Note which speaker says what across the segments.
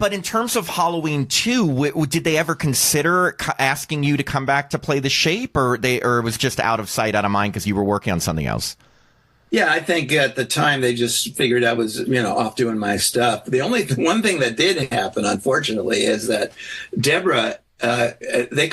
Speaker 1: but in terms of Halloween 2, did they ever consider asking you to come back to play the Shape, or it was just out of sight, out of mind because you were working on something else?
Speaker 2: Yeah, I think at the time they just figured I was, off doing my stuff. The only one thing that did happen, unfortunately, is that Deborah, they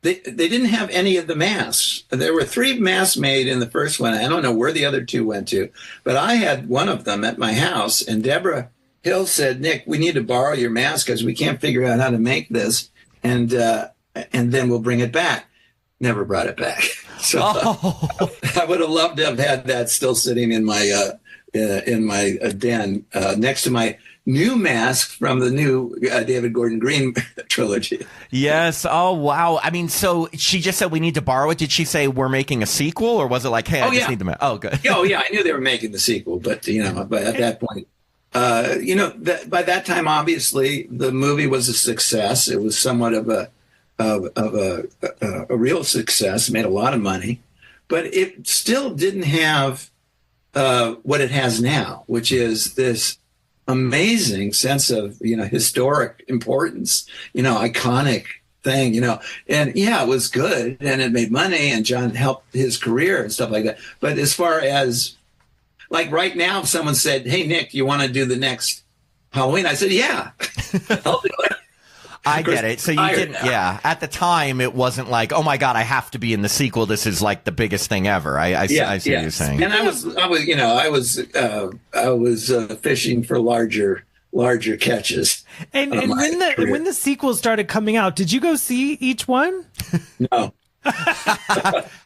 Speaker 2: didn't have any of the masks. There were 3 masks made in the first one. I don't know where the other 2 went to, but I had one of them at my house, and Deborah Hill said, "Nick, we need to borrow your mask because we can't figure out how to make this, and then we'll bring it back." Never brought it back. So I would have loved to have had that still sitting in my den next to my new mask from the new David Gordon Green trilogy.
Speaker 1: Yes. Oh, wow. I mean, so she just said we need to borrow it. Did she say we're making a sequel, or was it like, hey, I just need the mask? Oh, good.
Speaker 2: Oh, yeah. I knew they were making the sequel, but but at that point, by that time, obviously, the movie was a success. It was somewhat of a real success, made a lot of money, but it still didn't have what it has now, which is this amazing sense of, historic importance, iconic thing, and yeah, it was good and it made money and John helped his career and stuff like that. But as far as like right now, if someone said, "Hey, Nick, you want to do the next Halloween?" I said, "Yeah, I'll do it."
Speaker 1: I get it. So you didn't, at the time, it wasn't like, oh my God, I have to be in the sequel. This is like the biggest thing ever. I see what you're saying.
Speaker 2: And I was fishing for larger catches.
Speaker 3: And when the sequels started coming out, did you go see each one?
Speaker 2: No.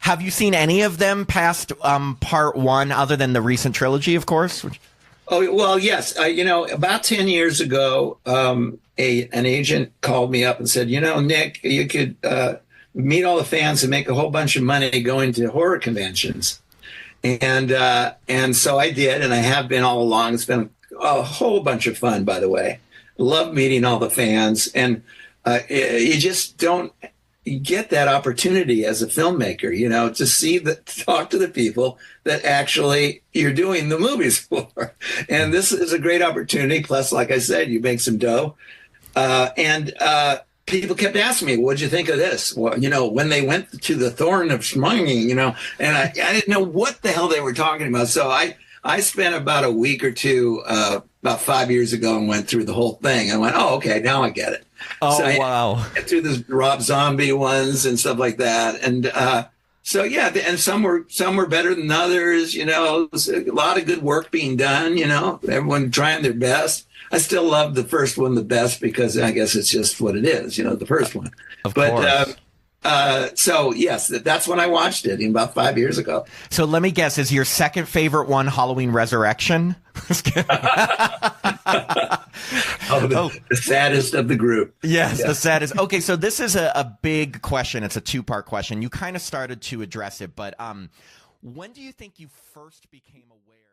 Speaker 1: Have you seen any of them past part 1, other than the recent trilogy, of course?
Speaker 2: Oh, well, yes. About 10 years ago, an agent called me up and said, "Nick, you could meet all the fans and make a whole bunch of money going to horror conventions." And so I did, and I have been all along. It's been a whole bunch of fun, by the way. Love meeting all the fans. And you just don't get that opportunity as a filmmaker, to talk to the people that actually you're doing the movies for. And this is a great opportunity. Plus, like I said, you make some dough. And people kept asking me, "What'd you think of this?" Well, when they went to the Thorn of Schmunging, and I didn't know what the hell they were talking about. So I spent about a week or two, about 5 years ago, and went through the whole thing. I went, "Oh, okay, now I get it."
Speaker 1: Oh,
Speaker 2: so
Speaker 1: wow.
Speaker 2: I went through the Rob Zombie ones and stuff like that. And, so yeah, and some were better than others, there was a lot of good work being done, everyone trying their best. I still love the first one the best because I guess it's just what it is, the first one.
Speaker 1: Of course.
Speaker 2: So yes, that's when I watched it about 5 years ago.
Speaker 1: So let me guess, is your second favorite one Halloween Resurrection?
Speaker 2: The saddest of the group.
Speaker 1: Yes, the saddest. Okay, so this is a big question. It's a 2-part question. You kind of started to address it, but when do you think you first became aware?